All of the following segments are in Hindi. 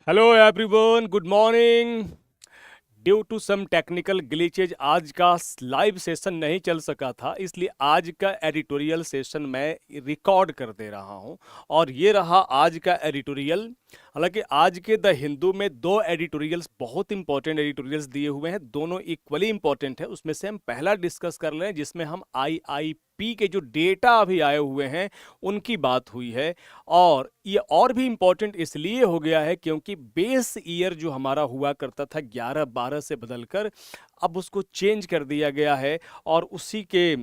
Hello everyone, good morning. Due to some technical glitches आज का लाइव सेशन नहीं चल सका था, इसलिए आज का एडिटोरियल सेशन मैं रिकॉर्ड कर दे रहा हूं। और ये रहा आज का एडिटोरियल। हालांकि आज के द हिंदू में दो एडिटोरियल्स, बहुत इंपॉर्टेंट एडिटोरियल्स दिए हुए हैं, दोनों इक्वली इंपॉर्टेंट है। उसमें से हम पहला डिस्कस कर लें, जिसमें हम आईआईपी के जो डेटा अभी आए हुए हैं उनकी बात हुई है। और ये और भी इंपॉर्टेंट इसलिए हो गया है क्योंकि बेस ईयर जो हमारा हुआ करता था 11-12 से बदलकर अब उसको चेंज कर दिया गया है। और उसी के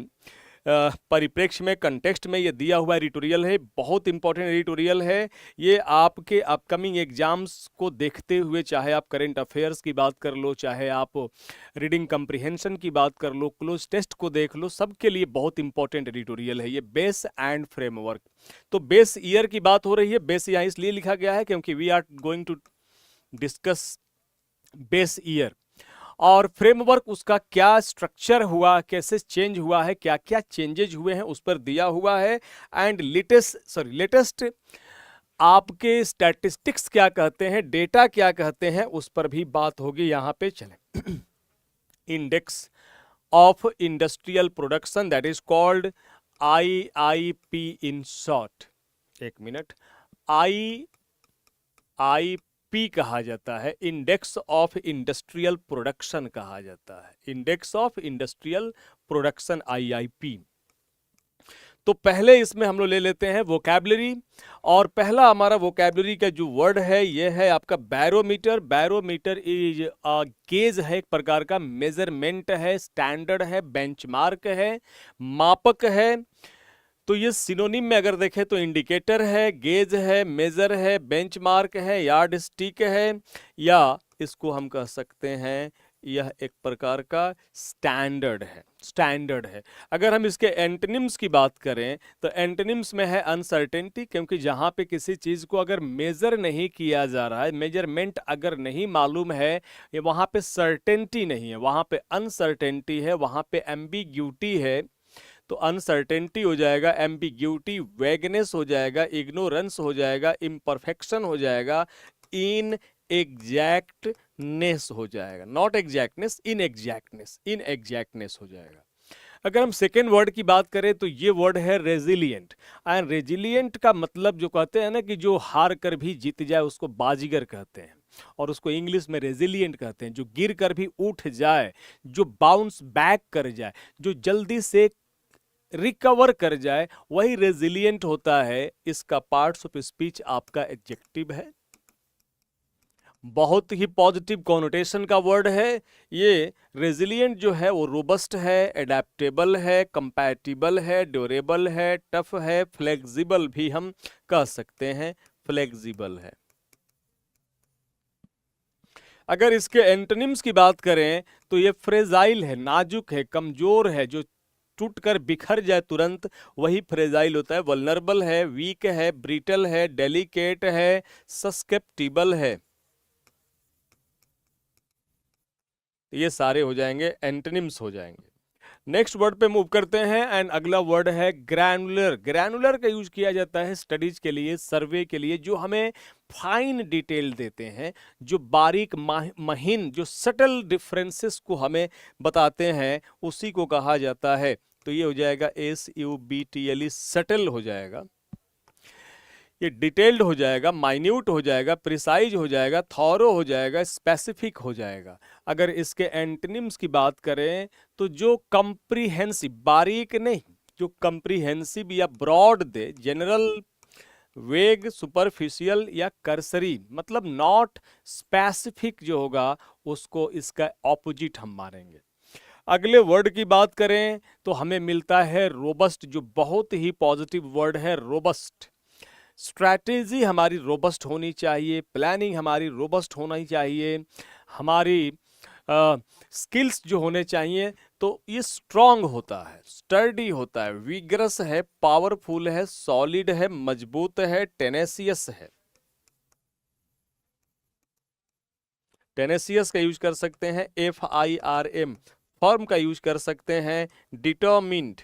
परिप्रेक्ष्य में, कंटेक्स्ट में ये दिया हुआ एडिटोरियल है, बहुत इंपॉर्टेंट एडिटोरियल है। ये आपके अपकमिंग एग्जाम्स को देखते हुए, चाहे आप करंट अफेयर्स की बात कर लो, चाहे आप रीडिंग कंप्रीहेंशन की बात कर लो, क्लोज टेस्ट को देख लो, सबके लिए बहुत इंपॉर्टेंट एडिटोरियल है ये बेस एंड फ्रेमवर्क। तो बेस ईयर की बात हो रही है। बेस यहाँ इसलिए लिखा गया है क्योंकि we are going to discuss base year. और फ्रेमवर्क, उसका क्या स्ट्रक्चर हुआ, कैसे चेंज हुआ है, क्या क्या चेंजेज हुए हैं, उस पर दिया हुआ है। एंड लेटेस्ट आपके स्टैटिस्टिक्स क्या कहते हैं, डेटा क्या कहते हैं, उस पर भी बात होगी। यहां पे चलें। Index of industrial production, that is called IIP in short. एक मिनट, आईआईपी कहा जाता है, इंडेक्स ऑफ इंडस्ट्रियल प्रोडक्शन कहा जाता है, index of industrial production, IIP. तो पहले इसमें हम लोग ले लेते हैं वोकैबुलरी। और पहला हमारा वोकैबुलरी का जो वर्ड है ये है आपका बैरोमीटर। बैरोमीटर इज गेज है, एक प्रकार का मेजरमेंट है, स्टैंडर्ड है, बेंचमार्क है, मापक है। तो ये सिनोनिम में अगर देखें तो इंडिकेटर है, गेज है, मेजर है, बेंचमार्क है, यार्ड स्टिक है, या इसको हम कह सकते हैं यह एक प्रकार का स्टैंडर्ड है, स्टैंडर्ड है। अगर हम इसके एंटोनिम्स की बात करें तो एंटोनिम्स में है अनसर्टेनिटी, क्योंकि जहां पे किसी चीज को अगर मेजर नहीं किया जा रहा है, मेजरमेंट अगर नहीं मालूम है, ये वहां पे सर्टेनिटी नहीं है, वहां पे अनसर्टेनिटी है, वहां पे एम्बिग्यूटी है। तो अनसर्टेनिटी हो जाएगा, एम्बिग्यूटी, वैगनेस हो जाएगा, इग्नोरेंस हो जाएगा, इम्परफेक्शन हो जाएगा, इन एग्जैक्टनेस हो जाएगा, नॉट एग्जैक्टनेस, इन एग्जैक्टनेस हो जाएगा। अगर हम सेकेंड वर्ड की बात करें तो ये वर्ड है रेजिलियंट। एंड रेजिलियंट का मतलब जो कहते हैं ना कि जो हार कर भी जीत जाए उसको बाजीगर कहते हैं, और उसको इंग्लिश में रेजिलियंट कहते हैं। जो गिर कर भी उठ जाए, जो बाउंस बैक कर जाए, जो जल्दी से रिकवर कर जाए, वही रेजिलियंट होता है। इसका पार्ट्स ऑफ स्पीच आपका एडजेक्टिव है, बहुत ही पॉजिटिव कॉनोटेशन का वर्ड है ये। रेजिलियंट जो है वो रोबस्ट है, एडेप्टेबल है, कंपैटिबल है, ड्यूरेबल है, टफ है, फ्लेक्सिबल भी हम कह सकते हैं, फ्लेक्सिबल है। अगर इसके एंटोनिम्स की बात करें तो ये फ्रेजाइल है, नाजुक है, कमजोर है, जो टूट कर बिखर जाए तुरंत, वही फ्रेजाइल होता है। वल्नरेबल है, वीक है, ब्रिटल है, डेलिकेट है, सस्केप्टिबल है। ये सारे हो जाएंगे, एंटोनिम्स हो जाएंगे। नेक्स्ट वर्ड पे मूव करते हैं। एंड अगला वर्ड है ग्रैनुलर। ग्रैनुलर का यूज किया जाता है स्टडीज के लिए, सर्वे के लिए, जो हमें फाइन डिटेल देते हैं, जो बारीक महीन, जो सटल डिफरेंसेस को हमें बताते हैं, उसी को कहा जाता है। तो ये हो जाएगा SUBTLE, सटल हो जाएगा, ये डिटेल्ड हो जाएगा, माइन्यूट हो जाएगा, प्रिसाइज हो जाएगा, थॉरो हो जाएगा, स्पेसिफिक हो जाएगा। अगर इसके एंटोनिम्स की बात करें तो जो कंप्रीहेंसिव, बारीक नहीं, जो कंप्रीहेंसिव या ब्रॉड दे, जनरल, वेग, सुपरफिशियल या कर्सरी, मतलब नॉट स्पेसिफिक जो होगा, उसको इसका ऑपोजिट हम मानेंगे। अगले वर्ड की बात करें तो हमें मिलता है रोबस्ट, जो बहुत ही पॉजिटिव वर्ड है, रोबस्ट। स्ट्रैटेजी हमारी रोबस्ट होनी चाहिए, प्लानिंग हमारी रोबस्ट होना ही चाहिए, हमारी स्किल्स जो होने चाहिए, तो ये स्ट्रांग होता है, स्टर्डी होता है, विगरस है, पावरफुल है, सॉलिड है, मजबूत है, टेनेसियस है। टेनेसियस का यूज कर सकते हैं FIRM, फर्म का यूज कर सकते हैं डिटरमिन्ड,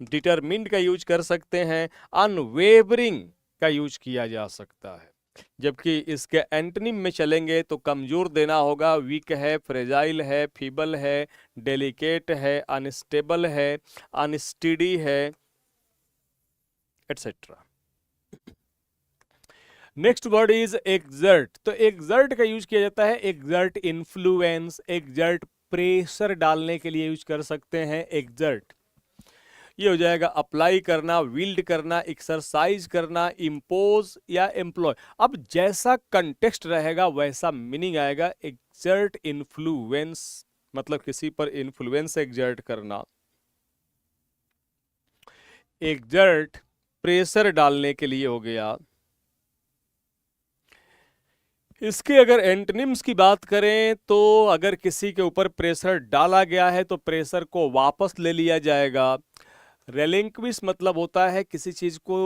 डिटरमिन्ड का यूज कर सकते हैं, अनवेवरिंग का यूज किया जा सकता है। जबकि इसके एंटोनिम में चलेंगे तो कमजोर देना होगा, वीक है, फ्रेजाइल है, फीबल है, डेलिकेट है, अनस्टेबल है, अनस्टेडी है, etcetera. Next word is exert. तो एक्सर्ट का यूज किया जाता है एक्सर्ट इन्फ्लुएंस, एक्सर्ट प्रेशर डालने के लिए यूज कर सकते हैं एक्सर्ट। ये हो जाएगा अप्लाई करना, विल्ड करना, एक्सरसाइज करना, इम्पोज या एम्प्लॉय। अब जैसा कंटेक्स्ट रहेगा वैसा मीनिंग आएगा। एक्सर्ट इन्फ्लुएंस मतलब किसी पर इन्फ्लुएंस एक्सर्ट करना, एक्सर्ट प्रेशर डालने के लिए हो गया। इसके अगर एंटोनिम्स की बात करें तो अगर किसी के ऊपर प्रेशर डाला गया है तो प्रेशर को वापस ले लिया जाएगा। रेलिंक्विश मतलब होता है किसी चीज को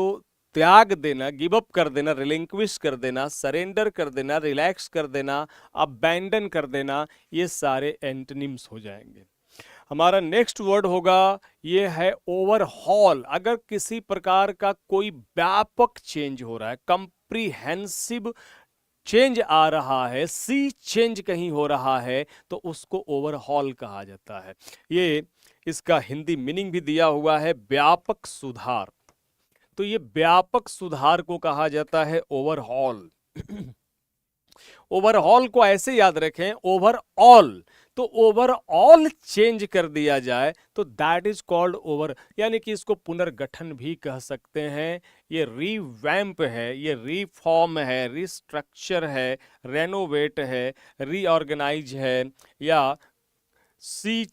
त्याग देना, गिव अप कर देना, रिलिंक्विश कर देना, सरेंडर कर देना, रिलैक्स कर देना, अबैंडन कर देना, ये सारे एंटोनिम्स हो जाएंगे। हमारा नेक्स्ट वर्ड होगा, ये है ओवरहॉल। अगर किसी प्रकार का कोई व्यापक चेंज हो रहा है, कंप्रीहेंसिव चेंज आ रहा है, सी चेंज कहीं हो रहा है, तो उसको ओवरहॉल कहा जाता है। ये इसका हिंदी मीनिंग भी दिया हुआ है, व्यापक सुधार। तो ये व्यापक सुधार को कहा जाता है ओवरहॉल। ओवरहॉल को ऐसे याद रखें, ओवरऑल। तो ओवरऑल चेंज कर दिया जाए तो दैट इज कॉल्ड ओवर, यानी कि इसको पुनर्गठन भी कह सकते हैं। ये रीवैम्प है, ये रीफॉर्म है, रिस्ट्रक्चर है, रेनोवेट है, रीऑर्गेनाइज है, या सी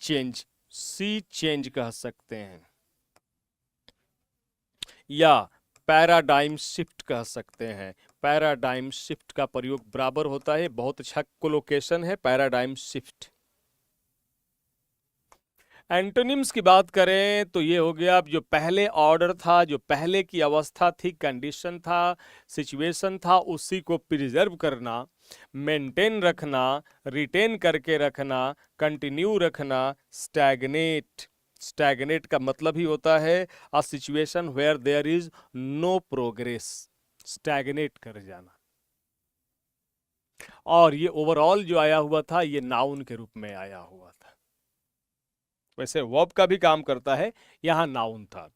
चेंज कह सकते हैं, या पैराडाइम शिफ्ट कह सकते हैं। पैराडाइम शिफ्ट का प्रयोग बराबर होता है, बहुत अच्छा कोलोकेशन है पैराडाइम शिफ्ट। एंटोनिम्स की बात करें तो ये हो गया, अब जो पहले ऑर्डर था, जो पहले की अवस्था थी, कंडीशन था, सिचुएशन था, उसी को प्रिजर्व करना, मेंटेन रखना, रिटेन करके रखना, कंटिन्यू रखना, स्टैग्नेट। स्टैग्नेट का मतलब ही होता है a situation where there is no progress, stagnate कर जाना। और ये ओवरऑल जो आया हुआ था ये नाउन के रूप में आया हुआ था, वैसे वर्ब का भी काम करता है, यहां नाउन था।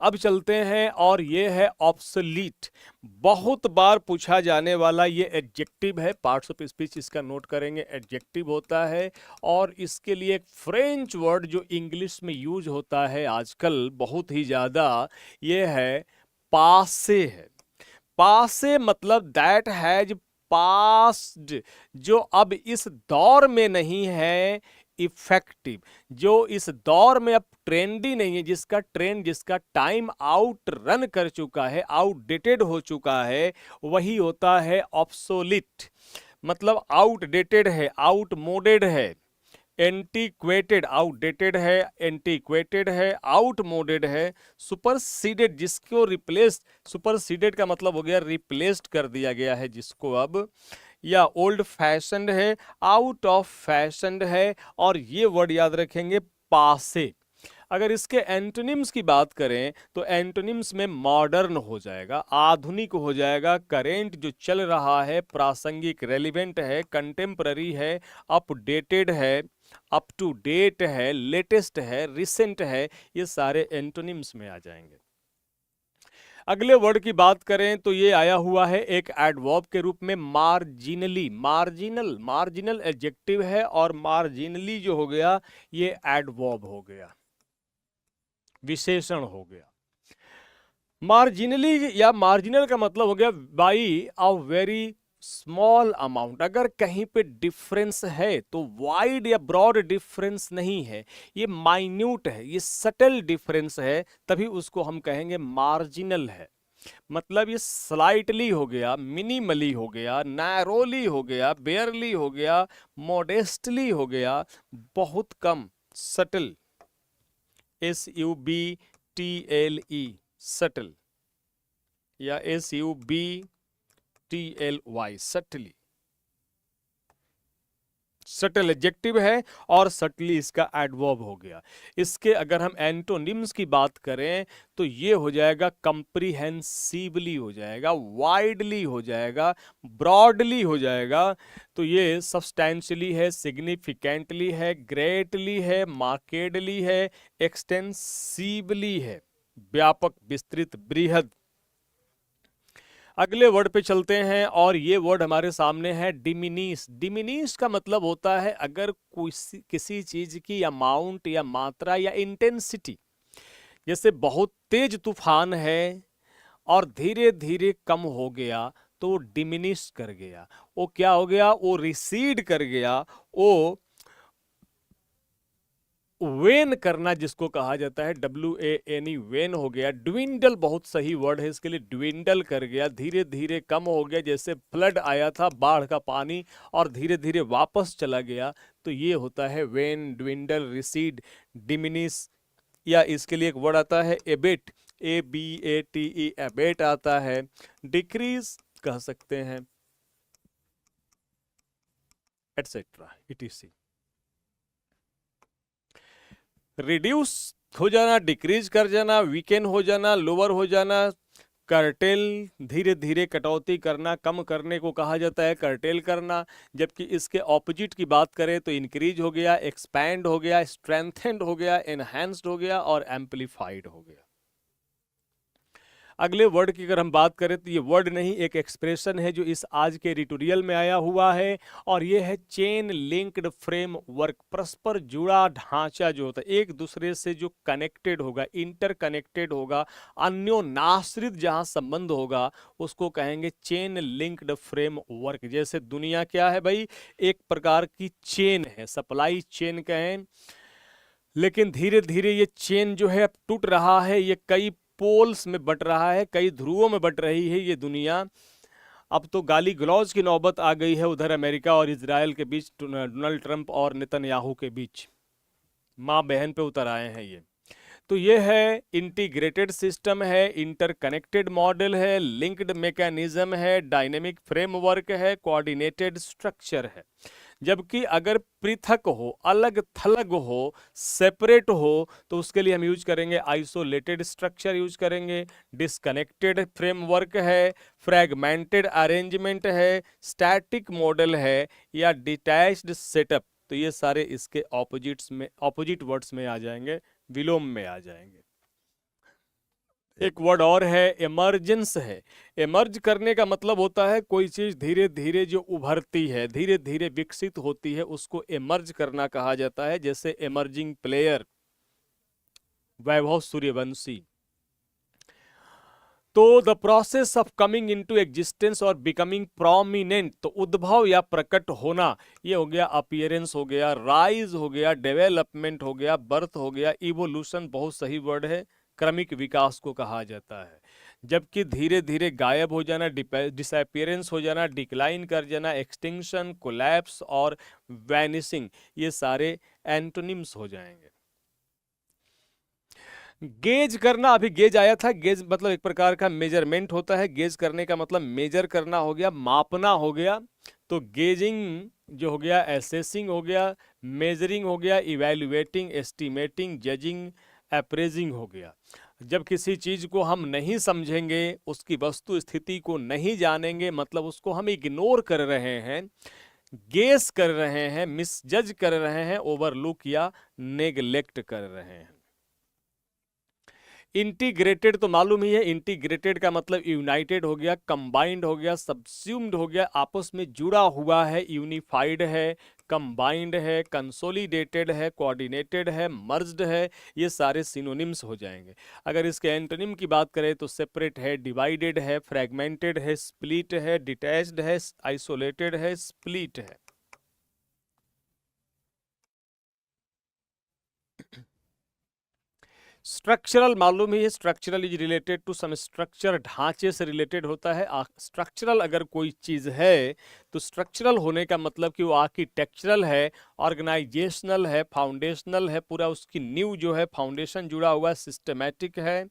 अब चलते हैं, और ये है ऑब्सोलीट। बहुत बार पूछा जाने वाला ये एडजेक्टिव है, पार्ट्स ऑफ स्पीच इसका नोट करेंगे, एडजेक्टिव होता है। और इसके लिए एक फ्रेंच वर्ड जो इंग्लिश में यूज होता है आजकल बहुत ही ज्यादा, ये है पासे है। पासे मतलब दैट हैज पास्ड, जो अब इस दौर में नहीं है, इफेक्टिव, जो इस दौर में अब ट्रेंडी नहीं है, जिसका ट्रेंड, जिसका टाइम आउट रन कर चुका है, आउटडेटेड हो चुका है, वही होता है ऑब्सोलिट। मतलब आउटडेटेड है, आउटमोडेड है, एंटीक्वेटेड, आउटडेटेड है, एंटीक्वेटेड है, आउटमोडेड है, सुपरसीडेड, जिसको रिप्लेस, सुपरसीडेड का मतलब हो गया रिप्लेस्ड कर दिया गया है जिसको अब, या ओल्ड फैशन्ड है, आउट ऑफ फैशन्ड है। और ये वर्ड याद रखेंगे पासे। अगर इसके एंटोनिम्स की बात करें तो एंटोनिम्स में मॉडर्न हो जाएगा, आधुनिक हो जाएगा, करेंट जो चल रहा है, प्रासंगिक, रेलिवेंट है, कंटेम्पररी है, अपडेटेड है, अप टू डेट है, लेटेस्ट है, रिसेंट है, ये सारे एंटोनिम्स में आ जाएंगे। अगले वर्ड की बात करें तो ये आया हुआ है एक एडवर्ब के रूप में, मार्जिनली। मार्जिनल, मार्जिनल एडजेक्टिव है, और मार्जिनली जो हो गया ये एडवर्ब हो गया, विशेषण हो गया। मार्जिनली या मार्जिनल का मतलब हो गया by a very small amount. अगर कहीं पे डिफरेंस है तो वाइड या ब्रॉड डिफरेंस नहीं है, ये माइन्यूट है, ये सटल डिफरेंस है, तभी उसको हम कहेंगे मार्जिनल है। मतलब ये स्लाइटली हो गया, मिनिमली हो गया, नैरोली हो गया, बेयरली हो गया, मॉडेस्टली हो गया, बहुत कम, सटल, SUBTLE, सटल, या SUBTLY, सटली। सटल एडजेक्टिव है और सटली इसका एडवर्ब हो गया। इसके अगर हम एंटोनिम्स की बात करें तो ये हो जाएगा कंप्रीहेंसिवली हो जाएगा, वाइडली हो जाएगा, ब्रॉडली हो जाएगा। तो ये सब्सटैंशियली है, सिग्निफिकेंटली है, ग्रेटली है, मार्केडली है, एक्सटेंसिवली है, व्यापक, विस्तृत, बृहद। अगले वर्ड पे चलते हैं और ये वर्ड हमारे सामने है डिमिनिश। डिमिनिश का मतलब होता है अगर किसी चीज की अमाउंट या मात्रा या इंटेंसिटी, जैसे बहुत तेज तूफान है और धीरे धीरे कम हो गया तो वो डिमिनिश कर गया, वो क्या हो गया, वो रिसीड कर गया, वो वेन करना जिसको कहा जाता है, WANE, वेन हो गया। ड्विंडल बहुत सही वर्ड है इसके लिए, ड्विंडल कर गया, धीरे धीरे कम हो गया, जैसे फ्लड आया था बाढ़ का पानी और धीरे धीरे वापस चला गया, तो ये होता है वेन, ड्विंडल, रिसीड, डिमिनिश। या इसके लिए एक वर्ड आता है एबेट, ABATE, एबेट आता है। डिक्रीज कह सकते हैं, एटसेट्रा, ETC। रिड्यूस हो जाना, डिक्रीज कर जाना, वीकेन हो जाना, लोअर हो जाना। कर्टेल, धीरे धीरे कटौती करना, कम करने को कहा जाता है कर्टेल करना। जबकि इसके ऑपोजिट की बात करें तो इंक्रीज हो गया, एक्सपैंड हो गया, स्ट्रेंथेंड हो गया, एनहांस्ड हो गया और एम्पलीफाइड हो गया। अगले वर्ड की अगर हम बात करें तो ये वर्ड नहीं, एक एक्सप्रेशन है जो इस आज के एडिटोरियल में आया हुआ है और ये है चेन लिंक्ड फ्रेमवर्क। परस्पर जुड़ा ढांचा जो होता है, एक दूसरे से जो कनेक्टेड होगा, इंटरकनेक्टेड होगा, अन्योनाश्रित जहां संबंध होगा उसको कहेंगे चेन लिंक्ड फ्रेमवर्क। जैसे दुनिया क्या है भाई, एक प्रकार की चेन है, सप्लाई चेन कहें, लेकिन धीरे धीरे ये चेन जो है अब टूट रहा है, ये कई पोल्स में बट रहा है, कई ध्रुवों में बट रही है ये दुनिया। अब तो गाली गलौज की नौबत आ गई है उधर अमेरिका और इजराइल के बीच, डोनाल्ड ट्रंप और नेतन्याहू के बीच, माँ बहन पे उतर आए हैं ये। तो ये है इंटीग्रेटेड सिस्टम है, इंटरकनेक्टेड मॉडल है, लिंक्ड मैकेनिज्म है, डायनेमिक फ्रेमवर्क है, कोऑर्डिनेटेड स्ट्रक्चर है। जबकि अगर पृथक हो, अलग थलग हो, सेपरेट हो तो उसके लिए हम यूज करेंगे आइसोलेटेड स्ट्रक्चर यूज करेंगे, डिस्कनेक्टेड फ्रेमवर्क है, फ्रैगमेंटेड अरेंजमेंट है, स्टैटिक मॉडल है या डिटैच्ड सेटअप। तो ये सारे इसके ऑपोजिट वर्ड्स में आ जाएंगे, विलोम में आ जाएंगे। एक वर्ड और है इमर्जेंस है। इमर्ज करने का मतलब होता है कोई चीज धीरे धीरे जो उभरती है, धीरे धीरे विकसित होती है, उसको इमर्ज करना कहा जाता है। जैसे इमर्जिंग प्लेयर, वैभव सूर्यवंशी। तो the process of coming into existence और बिकमिंग प्रोमिनेंट, तो उद्भव या प्रकट होना, ये हो गया अपीयरेंस हो गया, राइज हो गया, डेवलपमेंट हो गया, बर्थ हो गया, इवोल्यूशन बहुत सही वर्ड है, क्रमिक विकास को कहा जाता है। जबकि धीरे धीरे गायब हो जाना, डिसअपियरेंस हो जाना, डिक्लाइन कर जाना, एक्सटिंक्शन, कोलैप्स और वैनिशिंग, ये सारे एंटोनिम्स हो जाएंगे। गेज करना, अभी गेज आया था, गेज मतलब एक प्रकार का मेजरमेंट होता है, गेज करने का मतलब मेजर करना हो गया, मापना हो गया। तो गेजिंग जो हो गया, एसेसिंग हो गया, मेजरिंग हो गया, इवैल्यूएटिंग, एस्टिमेटिंग, जजिंग, अप्रेजिंग हो गया। जब किसी चीज को हम नहीं समझेंगे, उसकी वस्तु स्थिति को नहीं जानेंगे, मतलब उसको हम इग्नोर कर रहे हैं, गेस कर रहे हैं, मिसजज कर रहे हैं, ओवरलुक या नेग्लेक्ट कर रहे हैं। इंटीग्रेटेड तो मालूम ही है, इंटीग्रेटेड का मतलब यूनाइटेड हो गया, कंबाइंड हो गया, सबस्यूम्ड हो गया, आपस में जुड़ा हुआ है, यूनिफाइड है, कंबाइंड है, कंसोलिडेटेड है, कोऑर्डिनेटेड है, मर्ज्ड है, ये सारे सिनोनिम्स हो जाएंगे। अगर इसके एंटोनिम की बात करें तो सेपरेट है, डिवाइडेड है, फ्रैगमेंटेड है, स्प्लिट है, डिटैच्ड है, आइसोलेटेड है, स्प्लिट है। स्ट्रक्चरल मालूम ही है, structural is related to some structure, ढांचे से रिलेटेड होता है। स्ट्रक्चरल अगर कोई चीज है तो स्ट्रक्चरल होने का मतलब कि वो आर्किटेक्चरल है, ऑर्गेनाइजेशनल है, फाउंडेशनल है, पूरा उसकी नींव जो है, फाउंडेशन जुड़ा हुआ है, सिस्टमैटिक है।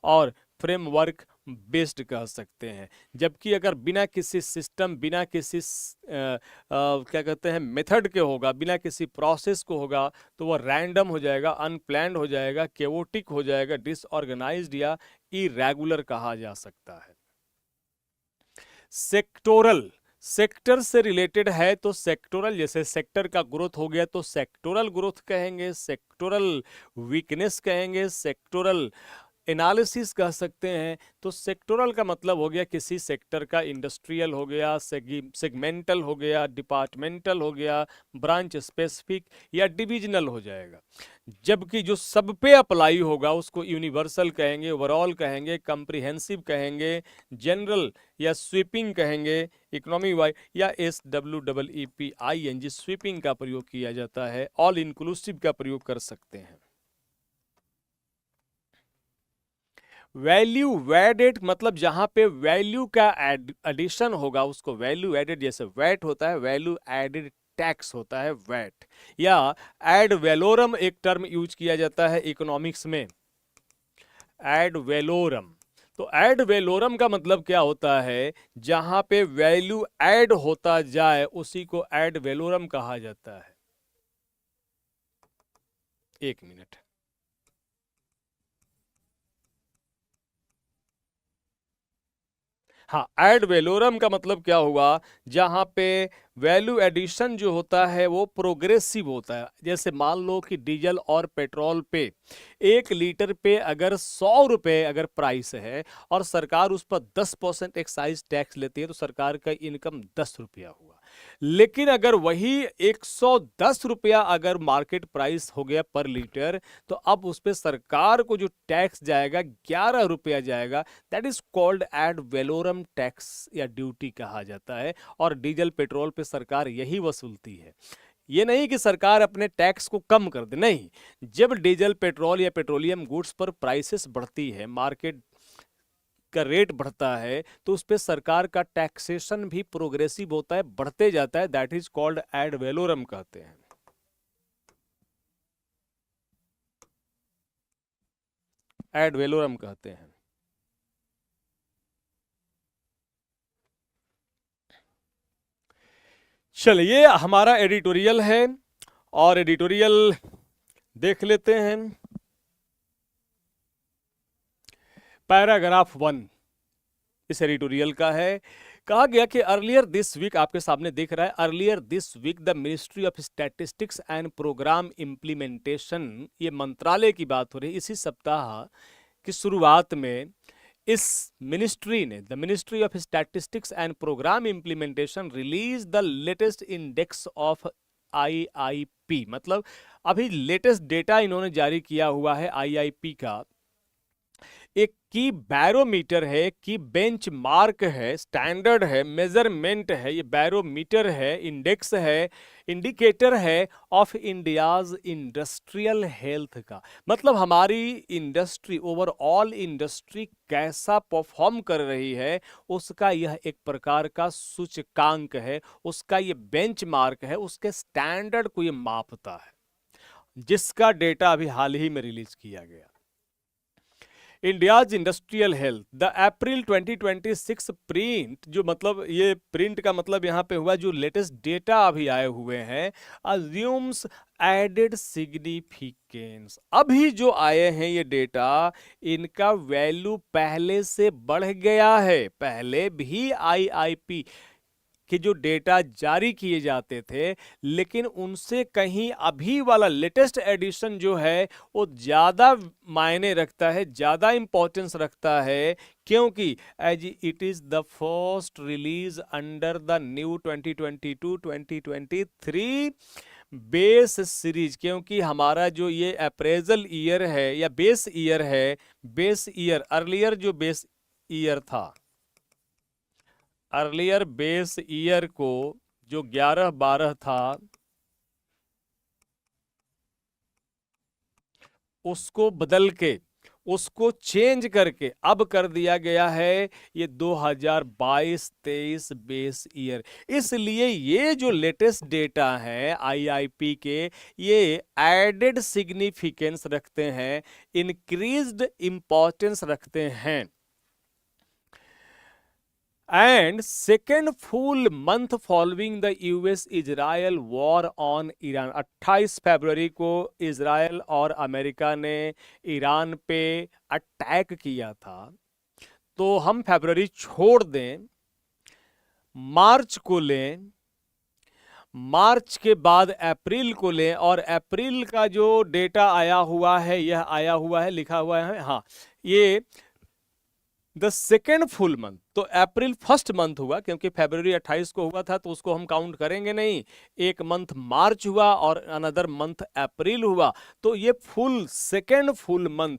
और फ्रेमवर्क बेस्ड कह सकते हैं। जबकि अगर बिना किसी सिस्टम, बिना किसी क्या कहते हैं मेथड के होगा, बिना किसी प्रोसेस को होगा, तो वह रैंडम हो जाएगा, अनप्लान्ड हो जाएगा, केओटिक हो जाएगा, डिसऑर्गेनाइज्ड या इरेगुलर कहा जा सकता है। सेक्टोरल, सेक्टर से रिलेटेड है तो सेक्टोरल, जैसे सेक्टर का ग्रोथ हो गया तो सेक्टोरल ग्रोथ कहेंगे, सेक्टोरल वीकनेस कहेंगे, सेक्टोरल एनालिसिस कह सकते हैं। तो सेक्टोरल का मतलब हो गया किसी सेक्टर का, इंडस्ट्रियल हो गया, सेगमेंटल हो गया, डिपार्टमेंटल हो गया, ब्रांच स्पेसिफिक या डिविजनल हो जाएगा। जबकि जो सब पे अप्लाई होगा उसको यूनिवर्सल कहेंगे, ओवरऑल कहेंगे, कंप्रिहेंसिव कहेंगे, जनरल या स्वीपिंग कहेंगे, इकोनॉमी वाइड या SWEEPING स्वीपिंग का प्रयोग किया जाता है, ऑल इंक्लूसिव का प्रयोग कर सकते हैं। वैल्यू एडेड मतलब जहां पे वैल्यू का एडिशन होगा उसको वैल्यू एडेड, जैसे वैट होता है, वैल्यू एडेड टैक्स होता है वैट, या एड वैलोरम एक टर्म यूज किया जाता है इकोनॉमिक्स में, एड वैलोरम। तो एड वैलोरम का मतलब क्या होता है, जहां पे वैल्यू ऐड होता जाए उसी को एड वैलोरम कहा जाता है। एक मिनट, हाँ, एड वैलोरम का मतलब क्या हुआ, जहां पे वैल्यू एडिशन जो होता है वो प्रोग्रेसिव होता है। जैसे मान लो कि डीजल और पेट्रोल पे 1 लीटर पे अगर 100 रुपए अगर प्राइस है और सरकार उस पर 10% एक्साइज टैक्स लेती है तो सरकार का इनकम 10 रुपया हुआ। लेकिन अगर वही 110 रुपया अगर मार्केट प्राइस हो गया पर लीटर, तो अब उस पर सरकार को जो टैक्स जाएगा 11 रुपया जाएगा। That is called ad valorem tax या ड्यूटी कहा जाता है। और डीजल पेट्रोल पे सरकार यही वसूलती है। ये नहीं कि सरकार अपने टैक्स को कम कर दे, नहीं। जब डीजल पेट्रोल या पेट्रोलियम गुड्स पर प्राइसेस बढ़ती है, मार्केट का रेट बढ़ता है, तो उस पर सरकार का टैक्सेशन भी प्रोग्रेसिव होता है, बढ़ते जाता है। That is called ad valorem कहते हैं। एड वैलोरम कहते हैं। चलिए, हमारा एडिटोरियल है और एडिटोरियल देख लेते हैं। पैराग्राफ 1 इस एडिटोरियल का है। कहा गया कि अर्लियर दिस वीक, आपके सामने दिख रहा है, earlier this week the ministry of statistics and programme implementation, ये मंत्रालय की बात हो रही है। इसी सप्ताह की शुरुआत में इस मिनिस्ट्री ने, the ministry of statistics and programme implementation release the latest index of IIP, मतलब अभी लेटेस्ट डेटा इन्होंने जारी किया हुआ है IIP का। एक की बैरोमीटर है, की बेंच मार्क है, स्टैंडर्ड है, मेजरमेंट है, ये बैरोमीटर है, इंडेक्स है, इंडिकेटर है ऑफ इंडियाज इंडस्ट्रियल हेल्थ का। मतलब हमारी इंडस्ट्री, ओवरऑल इंडस्ट्री कैसा परफॉर्म कर रही है उसका यह एक प्रकार का सूचकांक है, उसका ये बेंच मार्क है, उसके स्टैंडर्ड को ये मापता है, जिसका डेटा अभी हाल ही में रिलीज किया गया। India's industrial health the April 2026 print, जो मतलब ये प्रिंट का मतलब यहाँ पे हुआ जो लेटेस्ट डेटा अभी आए हुए हैं, अज्यूम्स एडेड सिग्निफिकेंस। अभी जो आए हैं ये डेटा, इनका वैल्यू पहले से बढ़ गया है। पहले भी IIP कि जो डेटा जारी किए जाते थे, लेकिन उनसे कहीं अभी वाला लेटेस्ट एडिशन जो है वो ज़्यादा मायने रखता है, ज़्यादा इंपॉर्टेंस रखता है, क्योंकि as it is the first release under the new 2022-2023 base series. क्योंकि हमारा जो ये अप्रेजल ईयर है या बेस ईयर है, बेस ईयर अर्लियर जो बेस ईयर था, अर्लियर बेस ईयर को जो 11-12 था उसको बदल के, उसको चेंज करके अब कर दिया गया है ये 2022-23 बेस ईयर। इसलिए ये जो लेटेस्ट डेटा है IIP के, ये एडेड सिग्निफिकेंस रखते हैं, इंक्रीज्ड इंपॉर्टेंस रखते हैं। And second full month following the US Israel war on Iran, 28 फरवरी को इजराइल और अमेरिका ने ईरान पे अटैक किया था। तो हम फरवरी छोड़ दें, मार्च को लें, मार्च के अप्रैल अप्रैल को लें, और अप्रैल का जो डेटा आया हुआ है, यह आया हुआ है, लिखा हुआ है, हाँ, ये द सेकेंड फुल मंथ, तो अप्रैल फर्स्ट मंथ हुआ, क्योंकि फरवरी 28 को हुआ था तो उसको हम काउंट करेंगे नहीं। एक मंथ मार्च हुआ और अनदर मंथ अप्रैल हुआ, तो ये full second full month,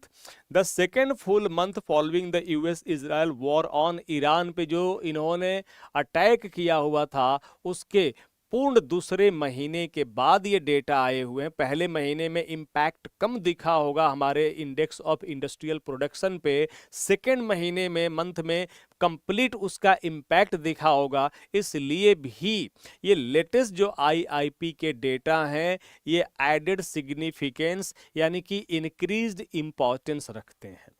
the second full month following the US Israel war on Iran पे जो इन्होंने अटैक किया हुआ था, उसके पूर्ण दूसरे महीने के बाद ये डेटा आए हुए हैं। पहले महीने में इम्पैक्ट कम दिखा होगा हमारे इंडेक्स ऑफ इंडस्ट्रियल प्रोडक्शन पे, सेकेंड महीने में, मंथ में कंप्लीट उसका इम्पैक्ट दिखा होगा। इसलिए भी ये लेटेस्ट जो आईआईपी के डेटा हैं, ये एडेड सिग्निफिकेंस यानी कि इंक्रीज्ड इंपॉर्टेंस रखते हैं।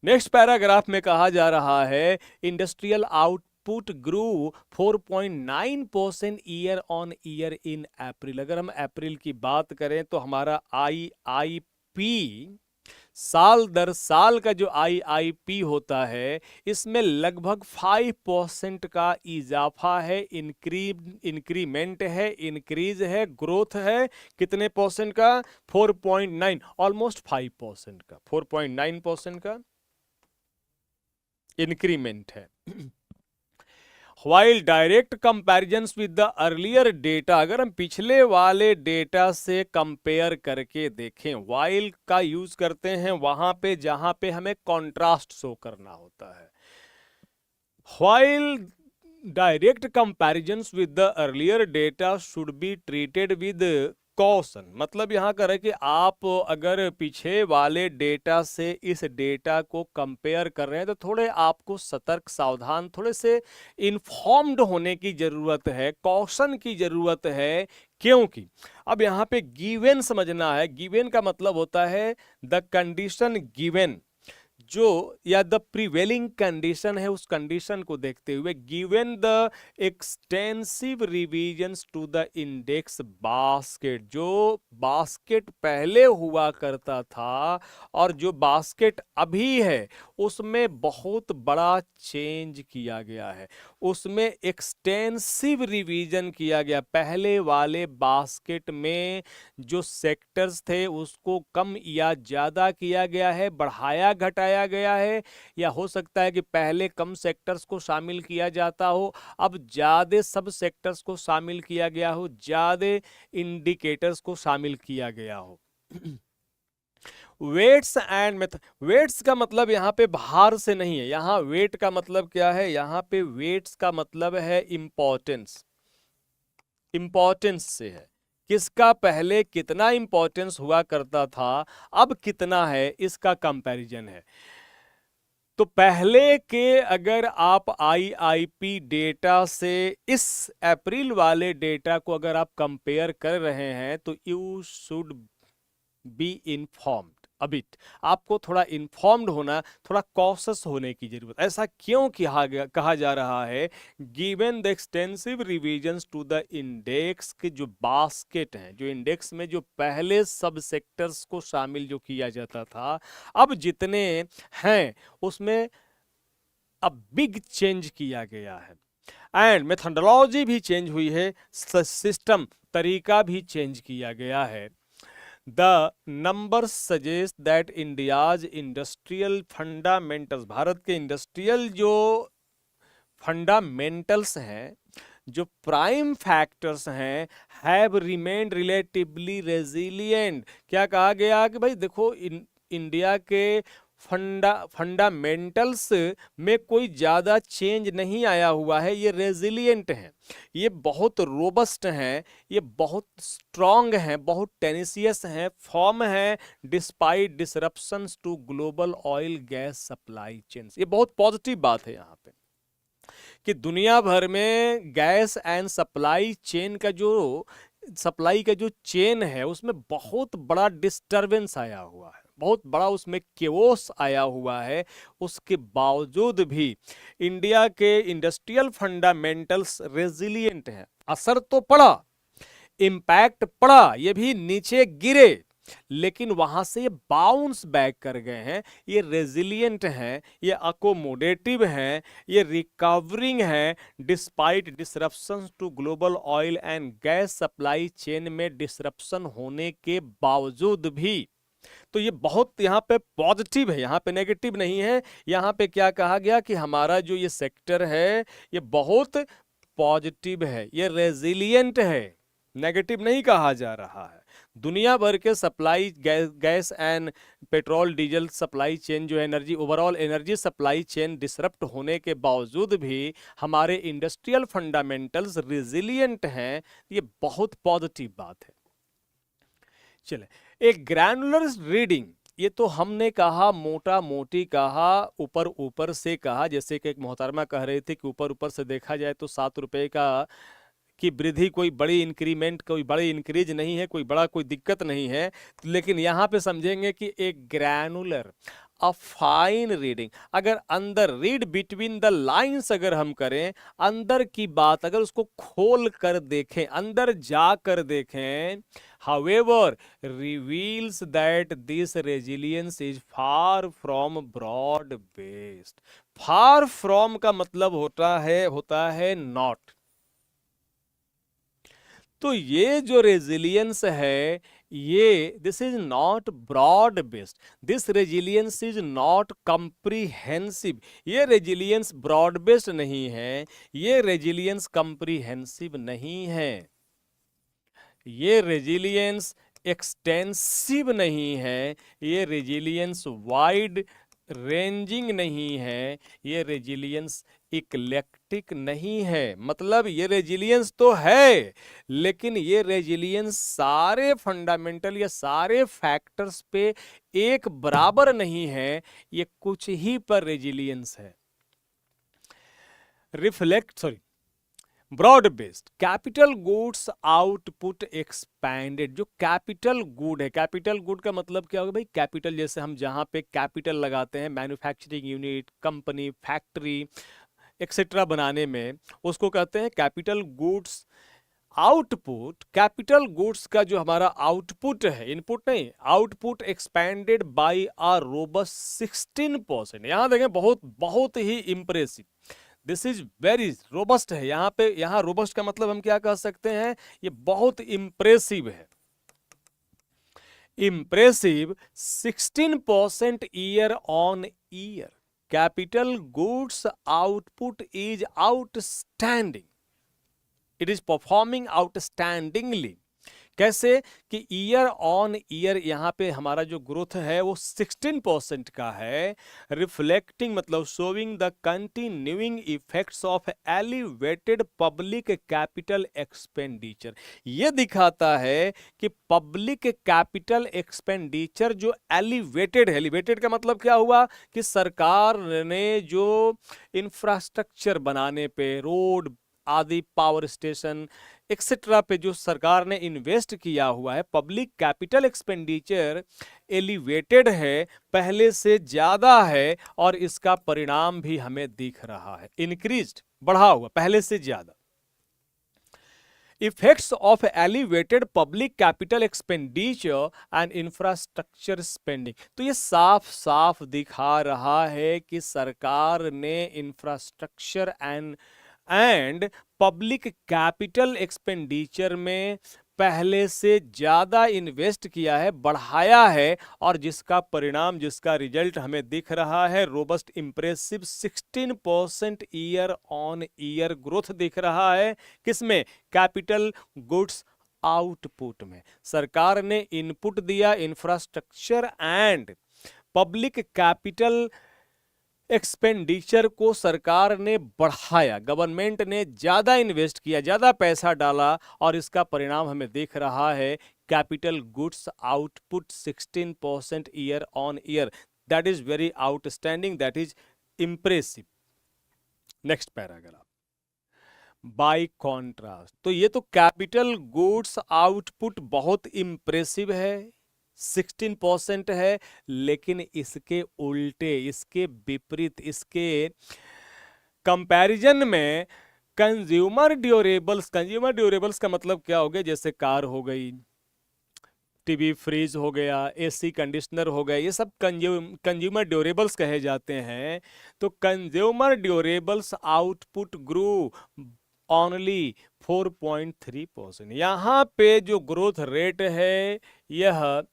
नेक्स्ट पैराग्राफ में कहा जा रहा है industrial output grew 4.9% year on year in April. अगर हम अप्रैल की बात करें तो हमारा आईआईपी साल दर साल का जो आईआईपी होता है, इसमें लगभग 5% का इजाफा है, इंक्रीमेंट है, इंक्रीज है, ग्रोथ है। कितने परसेंट का? 4.9, ऑलमोस्ट 5% का, 4.9% का इंक्रीमेंट है। While direct comparisons with the earlier data, अगर हम पिछले वाले डेटा से कंपेयर करके देखें, वाइल का यूज करते हैं वहां पे जहां पे हमें कॉन्ट्रास्ट शो करना होता है। While direct comparisons with the earlier data should be treated with caution, मतलब यहाँ कर है कि आप अगर पीछे वाले डेटा से इस डेटा को कंपेयर कर रहे हैं तो थोड़े आपको सतर्क, सावधान, थोड़े से इन्फॉर्म्ड होने की जरूरत है, कॉशन की जरूरत है। क्योंकि अब यहाँ पे गिवन समझना है। गिवन का मतलब होता है द कंडीशन गिवन, जो या द प्रिवेलिंग कंडीशन है, उस कंडीशन को देखते हुए given the extensive revisions to the index basket, जो बास्केट पहले हुआ करता था और जो बास्केट अभी है उसमें बहुत बड़ा चेंज किया गया है, उसमें एक्सटेंसिव रिवीजन किया गया। पहले वाले बास्केट में जो सेक्टर्स थे उसको कम या ज्यादा किया गया है, बढ़ाया घटाया गया है, या हो सकता है कि पहले कम सेक्टर्स को शामिल किया जाता हो, अब ज्यादा सब सेक्टर्स को शामिल किया गया हो, ज्यादा इंडिकेटर्स को शामिल किया गया हो। वेट्स एंड मेथड, वेट्स का मतलब यहाँ पे भार से नहीं है, यहाँ वेट का मतलब क्या है? यहाँ पे वेट्स का मतलब है इंपॉर्टेंस, इंपॉर्टेंस से है। किसका पहले कितना इंपॉर्टेंस हुआ करता था, अब कितना है, इसका कंपैरिजन है। तो पहले के अगर आप आईआईपी डेटा से इस अप्रैल वाले डेटा को अगर आप कंपेयर कर रहे हैं तो you should be informed a bit, आपको थोड़ा इन्फॉर्म्ड होना, थोड़ा कॉशस होने की जरूरत। ऐसा क्यों कहा जा रहा है? Given the extensive revisions to the index के जो बास्केट हैं, जो इंडेक्स में जो पहले सब सेक्टर्स को शामिल जो किया जाता था, अब जितने हैं उसमें अब बिग चेंज किया गया है। एंड मेथडोलॉजी भी चेंज हुई है, सिस्टम, तरीका भी चेंज किया गया है। The numbers suggest that India's industrial fundamentals, Bharat के इंडस्ट्रियल जो फंडामेंटल्स हैं, जो प्राइम फैक्टर्स हैं, हैव रिमेन्ड रिलेटिवली रेजिलिएंट। क्या कहा गया कि भाई देखो इंडिया के फंडामेंटल्स में कोई ज़्यादा चेंज नहीं आया हुआ है, ये रेजिलिएंट हैं, ये बहुत रोबस्ट हैं, ये बहुत स्ट्रॉन्ग हैं, बहुत टेनिसियस हैं, फॉर्म हैं despite disruptions to global oil gas supply chains. ये बहुत पॉजिटिव बात है यहाँ पे कि दुनिया भर में गैस एंड सप्लाई चेन का जो चेन है उसमें बहुत बड़ा डिस्टरबेंस आया हुआ है। बहुत बड़ा उसमें केओस आया हुआ है, उसके बावजूद भी इंडिया के इंडस्ट्रियल फंडामेंटल्स रेजिलिएंट हैं। असर तो पड़ा, इम्पैक्ट पड़ा, ये भी नीचे गिरे, लेकिन वहां से ये बाउंस बैक कर गए हैं, ये रेजिलिएंट हैं, ये अकोमोडेटिव हैं, ये रिकवरिंग हैं despite disruptions to global oil and gas supply chain में डिसरप्शन होने के बावजूद भी। तो ये बहुत यहाँ पे पॉजिटिव है, यहाँ पे नेगेटिव नहीं है। यहाँ पे क्या कहा गया कि हमारा जो ये सेक्टर है ये बहुत पॉजिटिव है, ये रेजिलिएंट है, नेगेटिव नहीं कहा जा रहा है। दुनिया भर के supply gas and petrol diesel supply chain जो energy overall energy supply chain disrupt होने के बावजूद भी हमारे इंडस्ट्रियल फंडामेंटल्स रिजिलिएंट हैं, ये बहुत पॉजिटिव बात है। चले, एक ग्रैनुलर रीडिंग, ये तो हमने कहा मोटा मोटी कहा, ऊपर ऊपर से कहा, जैसे कि एक मोहतरमा कह रहे थे कि ऊपर ऊपर से देखा जाए तो 7 रुपए का की वृद्धि कोई बड़ी इंक्रीमेंट, कोई बड़ी इंक्रीज नहीं है, कोई बड़ा कोई दिक्कत नहीं है। लेकिन यहाँ पे समझेंगे कि एक ग्रैनुलर अ फाइन रीडिंग, अगर अंदर रीड बिटवीन द लाइंस अगर हम करें, अंदर की बात अगर उसको खोल कर देखें, अंदर जा कर देखें, however reveals that this resilience is far from broad based। far from का मतलब होता है not। तो ये जो रेजिलियंस है ये this is not broad based, this resilience is not comprehensive. ये रेजिलियंस ब्रॉड बेस्ड नहीं है, ये रेजिलियंस कंप्रीहेंसिव नहीं है, ये रेजिलियंस एक्सटेंसिव नहीं है, ये रेजिलियंस वाइड रेंजिंग नहीं है, ये रेजिलियंस इक्लेक्टिक नहीं है। मतलब ये रेजिलियंस तो है, लेकिन ये रेजिलियंस सारे फंडामेंटल या सारे फैक्टर्स पे एक बराबर नहीं है, ये कुछ ही पर रेजिलियंस है। Broad based capital goods output expanded. जो कैपिटल गुड है, कैपिटल गुड का मतलब क्या होगा भाई? कैपिटल जैसे हम जहां पे कैपिटल लगाते हैं manufacturing unit, company, factory etcetera बनाने में, उसको कहते हैं capital goods output. Capital goods का जो हमारा आउटपुट है, इनपुट नहीं, output expanded by a robust 16%। यहां देखें, बहुत बहुत ही impressive, this is very robust है। यहाँ पे, यहाँ रोबस्ट का मतलब हम क्या कह सकते हैं? ये बहुत इंप्रेसिव है, impressive 16% year on year. Capital goods output is outstanding, it is performing outstandingly. कैसे कि ईयर ऑन ईयर यहाँ पे हमारा जो ग्रोथ है वो 16% का है, रिफ्लेक्टिंग मतलब showing the continuing effects of elevated public capital expenditure. ये दिखाता है कि पब्लिक कैपिटल एक्सपेंडिचर जो एलिवेटेड है, एलिवेटेड का मतलब क्या हुआ कि सरकार ने जो इंफ्रास्ट्रक्चर बनाने पे, रोड आदि, पावर स्टेशन एक्सेट्रा पे जो सरकार ने इन्वेस्ट किया हुआ है, पब्लिक कैपिटल एक्सपेंडिचर एलिवेटेड है, पहले से ज्यादा है, और इसका परिणाम भी हमें दिख रहा है, इंक्रीज्ड, बढ़ा हुआ, पहले से ज्यादा। Effects of elevated public capital expenditure and infrastructure spending. तो ये साफ साफ दिखा रहा है कि सरकार ने infrastructure and public capital expenditure में पहले से ज्यादा इन्वेस्ट किया है, बढ़ाया है, और जिसका परिणाम, जिसका रिजल्ट हमें दिख रहा है, robust impressive 16% year on year growth दिख रहा है। किसमें? कैपिटल गुड्स आउटपुट में। सरकार ने इनपुट दिया, infrastructure and public capital expenditure को सरकार ने बढ़ाया, गवर्नमेंट ने ज्यादा इन्वेस्ट किया, ज्यादा पैसा डाला, और इसका परिणाम हमें दिख रहा है, capital goods output 16% year on year. That is very outstanding, that is impressive. Next paragraph, bye contrast. तो ये तो कैपिटल गुड्स आउटपुट बहुत इंप्रेसिव है, 16% है, लेकिन इसके उल्टे, इसके विपरीत, इसके कंपैरिजन में कंज्यूमर ड्यूरेबल्स का मतलब क्या हो गया, जैसे कार हो गई, टीवी फ्रिज हो गया, एसी कंडीशनर हो गया, ये सब कंज्यूमर ड्यूरेबल्स कहे जाते हैं। तो consumer durables output grow only 4.3%। यहाँ पे जो ग्रोथ रेट है यह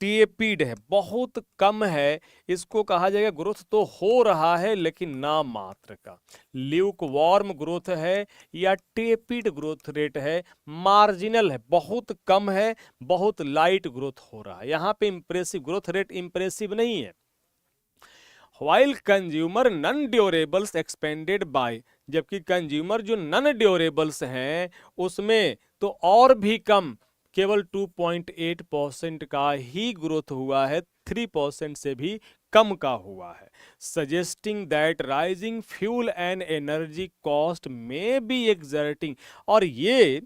टेपिड है, बहुत कम है। इसको कहा जाएगा ग्रोथ तो हो रहा है लेकिन नाम मात्र का, ल्यूक वार्म ग्रोथ है या टेपिड ग्रोथ रेट है, मार्जिनल है, बहुत कम है, बहुत लाइट ग्रोथ हो रहा है। यहाँ पे इंप्रेसिव ग्रोथ रेट इंप्रेसिव नहीं है। While consumer non durables expanded by, जबकि कंज्यूमर जो नॉन ड्यूरेबल्स हैं उसमें तो और भी कम, केवल 2.8% का ही ग्रोथ हुआ है, 3% से भी कम का हुआ है। Suggesting that rising fuel and energy cost में बी एक्सर्टिंग, और ये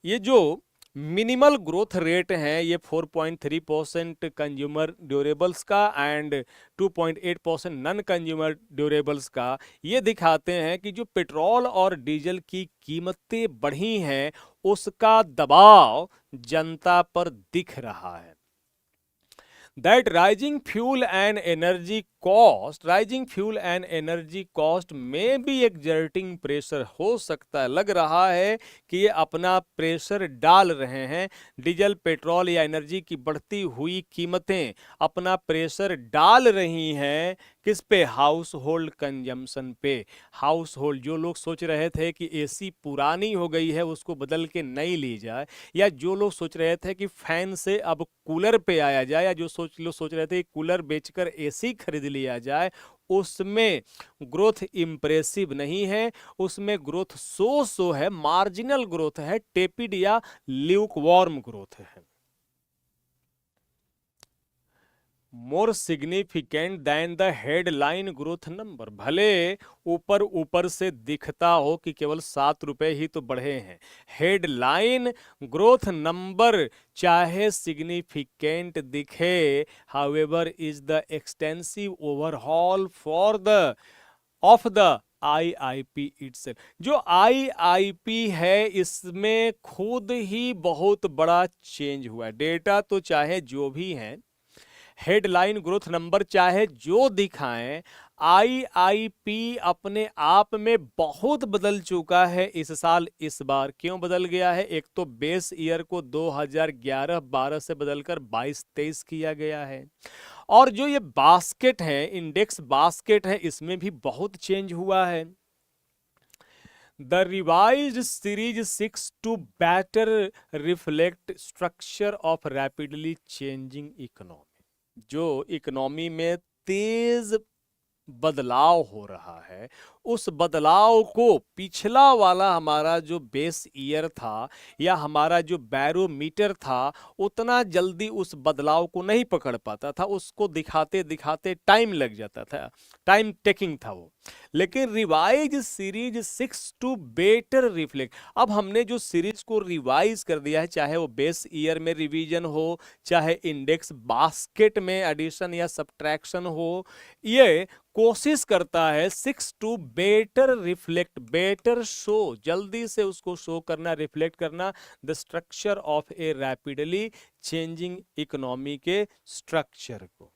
जो मिनिमल ग्रोथ रेट है ये 4.3% कंज्यूमर ड्यूरेबल्स का एंड 2.8% नॉन कंज्यूमर ड्यूरेबल्स का, ये दिखाते हैं कि जो पेट्रोल और डीजल की कीमतें बढ़ी हैं उसका दबाव जनता पर दिख रहा है। That rising fuel and energy cost में भी एक्सर्टिंग प्रेशर, हो सकता है, लग रहा है कि ये अपना प्रेशर डाल रहे हैं, डीजल पेट्रोल या एनर्जी की बढ़ती हुई कीमतें अपना प्रेशर डाल रही हैं किस पे, हाउस होल्ड कंजम्पशन पे। हाउस होल्ड, जो लोग सोच रहे थे कि एसी पुरानी हो गई है उसको बदल के नई ली जाए, या जो लोग सोच रहे थे कि फैन से अब कूलर पे आया जाए, या जो लोग सोच रहे थे कि कूलर बेचकर एसी खरीद लिया जाए, उसमें ग्रोथ इंप्रेसिव नहीं है, उसमें ग्रोथ सो है, मार्जिनल ग्रोथ है, टेपिड या ल्यूकवार्म ग्रोथ है। More significant than the headline growth number, भले ऊपर ऊपर से दिखता हो कि केवल 7 रुपए ही तो बढ़े हैं, हेडलाइन ग्रोथ नंबर चाहे सिग्निफिकेंट दिखे, however is the extensive overhaul for the of the IIP itself. जो IIP है इसमें खुद ही बहुत बड़ा चेंज हुआ है। डेटा तो चाहे जो भी हैं, हेडलाइन ग्रोथ नंबर चाहे जो दिखाएं, IIP अपने आप में बहुत बदल चुका है इस साल। इस बार क्यों बदल गया है, एक तो बेस ईयर को 2011-12 से बदलकर 22-23 किया गया है, और जो ये बास्केट है, इंडेक्स बास्केट है, इसमें भी बहुत चेंज हुआ है। The revised series seeks to better reflect structure of rapidly changing economy। जो इकोनॉमी में तेज बदलाव हो रहा है, उस बदलाव को पिछला वाला हमारा जो बेस ईयर था या हमारा जो बैरोमीटर था उतना जल्दी उस बदलाव को नहीं पकड़ पाता था, उसको दिखाते दिखाते टाइम लग जाता था, टाइम टेकिंग था वो। लेकिन revise series 6 to better reflect, अब हमने जो सीरीज को रिवाइज कर दिया है, चाहे वो बेस ईयर में रिवीजन हो, चाहे इंडेक्स बास्केट में एडिशन या सब्ट्रैक्शन हो, ये कोशिश करता है 6 to better reflect, better show, जल्दी से उसको शो करना, रिफ्लेक्ट करना the structure of a rapidly changing economy के स्ट्रक्चर को।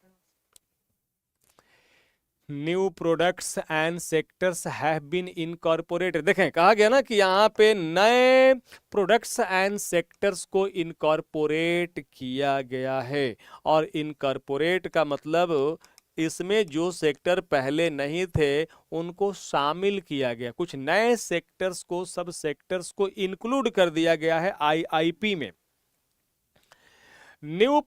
New products and sectors have been incorporated, देखें कहा गया ना कि यहाँ पे नए प्रोडक्ट्स एंड सेक्टर्स को इनकॉर्पोरेट किया गया है, और इनकॉर्पोरेट का मतलब इसमें जो सेक्टर पहले नहीं थे उनको शामिल किया गया, कुछ नए सेक्टर्स को, सब सेक्टर्स को इंक्लूड कर दिया गया है IIP में। New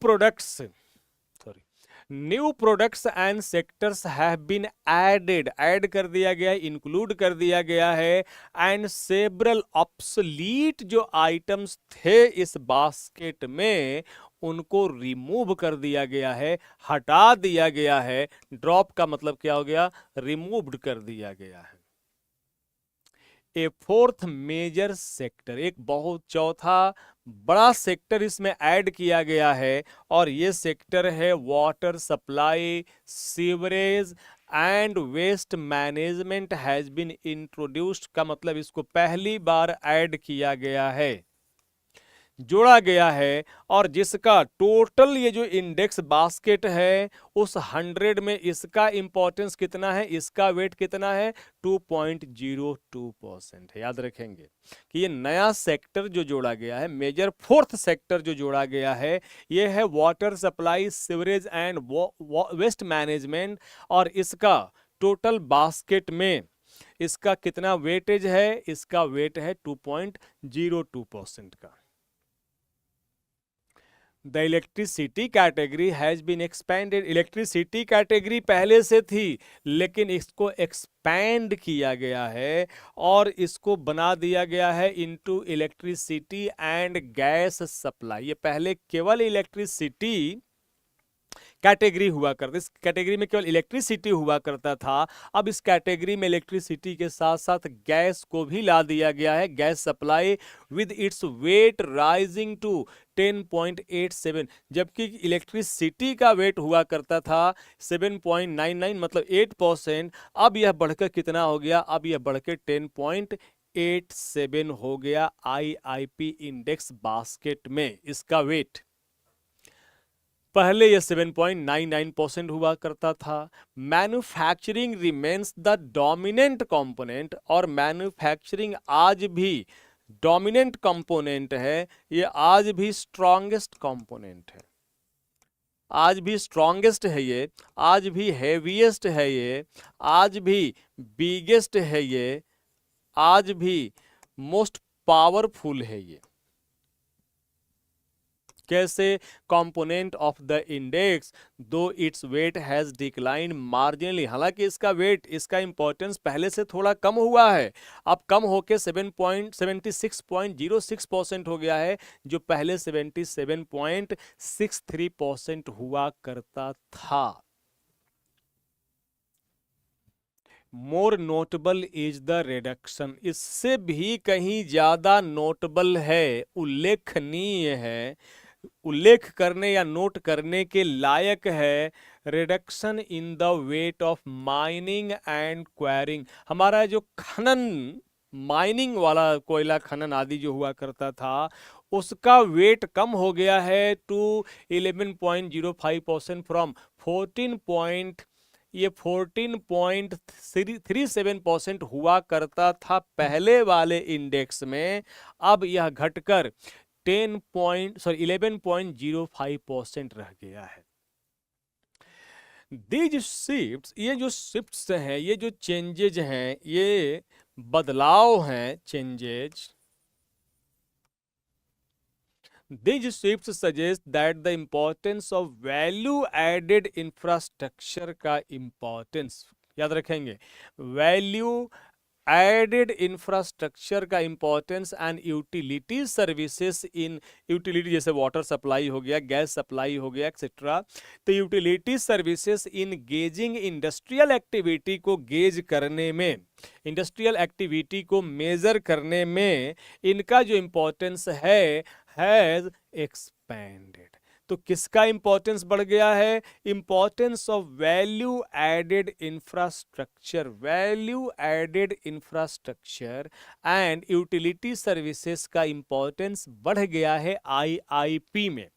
products and sectors have been added, add कर दिया गया, इंक्लूड कर दिया गया है, एंड सेवरल ऑब्सोलीट जो आइटम्स थे इस बास्केट में उनको रिमूव कर दिया गया है, हटा दिया गया है। ड्रॉप का मतलब क्या हो गया, रिमूव्ड कर दिया गया है। ए फोर्थ मेजर सेक्टर, एक बहुत चौथा बड़ा सेक्टर इसमें ऐड किया गया है, और ये सेक्टर है water supply, sewerage and waste management has been introduced. का मतलब इसको पहली बार ऐड किया गया है, जोड़ा गया है, और जिसका टोटल ये जो इंडेक्स बास्केट है उस 100 में इसका इंपॉर्टेंस कितना है, इसका वेट कितना है, 2.02% है। याद रखेंगे कि ये नया सेक्टर जो जोड़ा गया है, मेजर फोर्थ सेक्टर जो जोड़ा गया है, ये है water supply, sewerage and waste management, और इसका टोटल बास्केट में इसका कितना वेटेज है, इसका वेट है 2.02% का। The electricity category has been expanded. Electricity category पहले से थी, लेकिन इसको एक्सपैंड किया गया है और इसको बना दिया गया है into electricity and gas supply. ये पहले केवल इलेक्ट्रिसिटी कैटेगरी हुआ करता, इस कैटेगरी में केवल इलेक्ट्रिसिटी हुआ करता था। अब इस कैटेगरी में इलेक्ट्रिसिटी के साथ साथ गैस को भी ला दिया गया है, gas supply, with its weight rising to 10.87, जबकि इलेक्ट्रिसिटी का वेट हुआ करता था 7.99 मतलब 8%। अब यह बढ़कर कितना हो गया, अब यह बढ़कर 10.87 हो गया आईआईपी इंडेक्स बास्केट में इसका वेट। पहले यह 7.99% हुआ करता था। Manufacturing remains the dominant component, और मैन्युफैक्चरिंग आज भी डोमिनेंट कंपोनेंट है, ये आज भी स्ट्रॉन्गेस्ट कंपोनेंट है, आज भी स्ट्रॉन्गेस्ट है, ये आज भी हेवीएस्ट है, ये आज भी बिगेस्ट है, ये आज भी मोस्ट पावरफुल है। ये कैसे, कंपोनेंट ऑफ द इंडेक्स दो its weight has decline marginally, हालांकि इसका वेट, इसका इंपॉर्टेंस पहले से थोड़ा कम हुआ है, अब कम होके 76.06% हो गया है, जो पहले 77.63% हुआ करता था। मोर नोटेबल इज द रिडक्शन, इससे भी कहीं ज्यादा नोटेबल है, उल्लेखनीय है, उल्लेख करने या नोट करने के लायक है, reduction in the weight of mining and enquiring. हमारा जो खनन, माइनिंग वाला कोयला खनन आदि जो हुआ करता था, उसका वेट कम हो गया है टू 11.05% फ्रॉम 14.37% हुआ करता था पहले वाले इंडेक्स में, अब यह घटकर 11.05% रह गया है। दीज शिफ्ट्स, ये जो शिफ्ट्स हैं, ये जो चेंजेज हैं, ये बदलाव हैं, changes, these shifts suggest that the importance of value added infrastructure का importance, याद रखेंगे, वैल्यू एडेड इंफ्रास्ट्रक्चर का importance and utility services in, utility जैसे वाटर सप्लाई हो गया, गैस सप्लाई हो गया, एक्सेट्रा, तो utility services in gauging industrial activity को गेज करने में, इंडस्ट्रियल एक्टिविटी को मेजर करने में इनका जो इंपॉर्टेंस है हैज एक्सपैंडेड। तो किसका इंपॉर्टेंस बढ़ गया है, importance of value added infrastructure, value added infrastructure and utility services का इंपॉर्टेंस बढ़ गया है आईआईपी में।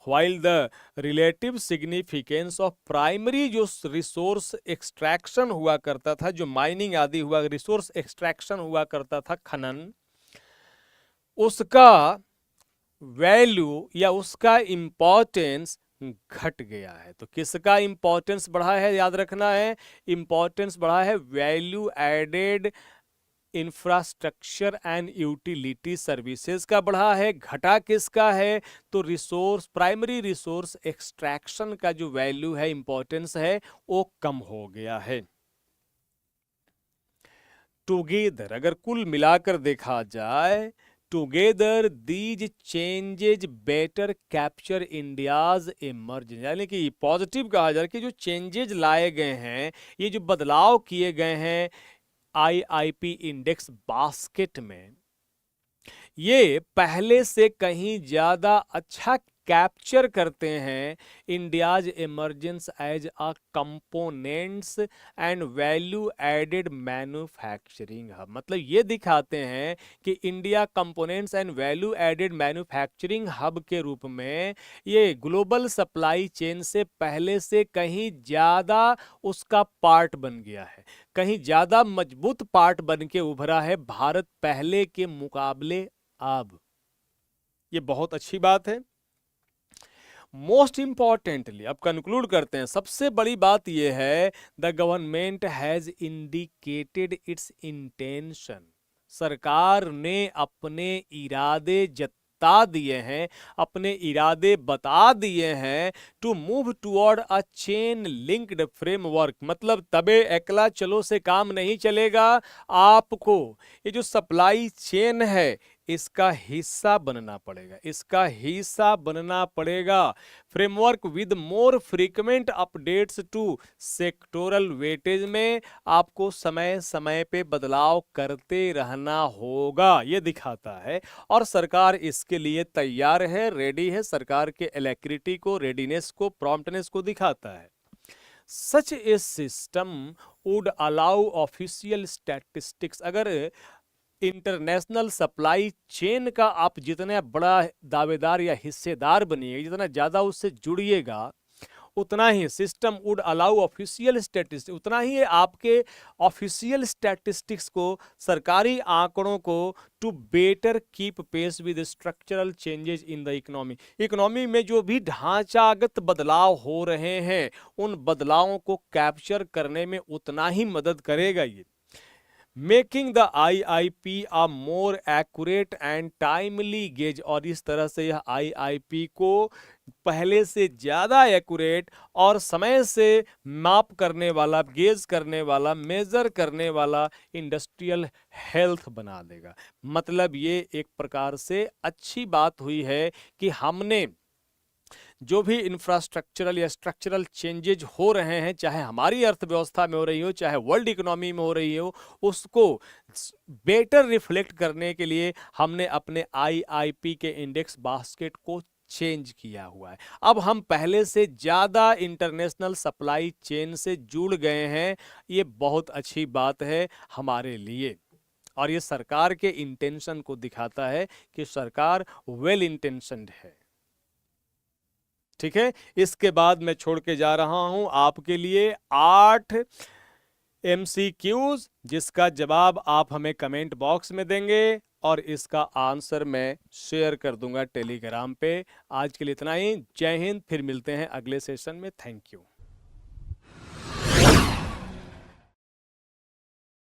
while the relative significance of primary जो रिसोर्स एक्सट्रैक्शन हुआ करता था, जो माइनिंग आदि हुआ, रिसोर्स एक्सट्रैक्शन हुआ करता था, खनन, उसका वैल्यू या उसका इंपॉर्टेंस घट गया है। तो किसका इंपॉर्टेंस बढ़ा है, याद रखना है, इंपॉर्टेंस बढ़ा है value added infrastructure and utility services का बढ़ा है। घटा किसका है, तो रिसोर्स, प्राइमरी रिसोर्स एक्सट्रैक्शन का जो वैल्यू है, इंपॉर्टेंस है, वो कम हो गया है। टुगेदर, अगर कुल मिलाकर देखा जाए, together these changes better capture India's emergence, यानी कि पॉजिटिव कहा जाए कि जो चेंजेज लाए गए हैं, ये जो बदलाव किए गए हैं, आईआईपी इंडेक्स बास्केट में ये पहले से कहीं ज्यादा अच्छा कैप्चर करते हैं India's emergence as a components and value added manufacturing hub. मतलब ये दिखाते हैं कि India components and value added manufacturing hub के रूप में ये ग्लोबल सप्लाई चेन से पहले से कहीं ज्यादा उसका पार्ट बन गया है, कहीं ज्यादा मजबूत पार्ट बन के उभरा है भारत पहले के मुकाबले। अब ये बहुत अच्छी बात है। मोस्ट इंपॉर्टेंटली अब कंक्लूड करते हैं, सबसे बड़ी बात यह है the government has indicated its intention. सरकार ने अपने इरादे जता दिए हैं, अपने इरादे बता दिए हैं to move toward a chain linked framework. मतलब तबे एकला चलो से काम नहीं चलेगा, आपको ये जो सप्लाई चेन है इसका हिस्सा बनना पड़ेगा, इसका हिस्सा बनना पड़ेगा। Framework with more frequent updates to sectoral weightage में आपको समय समय पे बदलाव करते रहना होगा, ये दिखाता है। और सरकार इसके लिए तैयार है, रेडी है। सरकार के एलेक्रिटी को, रेडीनेस को, प्रॉम्प्टनेस को दिखाता है। Such a system would allow official statistics. अगर इंटरनेशनल सप्लाई चेन का आप जितना बड़ा दावेदार या हिस्सेदार बनिएगा, जितना ज़्यादा उससे जुड़िएगा, उतना ही system would allow official statistics, उतना ही आपके ऑफिशियल स्टैटिस्टिक्स को, सरकारी आंकड़ों को to better keep pace with structural changes in the economy. Economy में जो भी ढांचागत बदलाव हो रहे हैं उन बदलावों को कैप्चर करने में उतना ही मदद करेगा ये। Making the IIP a more accurate and timely gauge. और इस तरह से यह IIP को पहले से ज़्यादा एक्यूरेट और समय से माप करने वाला, गेज करने वाला, मेजर करने वाला इंडस्ट्रियल हेल्थ बना देगा। मतलब ये एक प्रकार से अच्छी बात हुई है कि हमने जो भी इंफ्रास्ट्रक्चरल या स्ट्रक्चरल चेंजेज हो रहे हैं, चाहे हमारी अर्थव्यवस्था में हो रही हो, चाहे वर्ल्ड इकोनॉमी में हो रही हो, उसको बेटर रिफ्लेक्ट करने के लिए हमने अपने IIP के इंडेक्स बास्केट को चेंज किया हुआ है। अब हम पहले से ज़्यादा इंटरनेशनल सप्लाई चेन से जुड़ गए हैं, ये बहुत अच्छी बात है हमारे लिए। और ये सरकार के इंटेंशन को दिखाता है कि सरकार वेल इंटेंशन्ड है। ठीक है, इसके बाद मैं छोड़ के जा रहा हूं आपके लिए 8 MCQs, जिसका जवाब आप हमें कमेंट बॉक्स में देंगे और इसका आंसर मैं शेयर कर दूंगा टेलीग्राम पे। आज के लिए इतना ही। जय हिंद, फिर मिलते हैं अगले सेशन में। Thank you.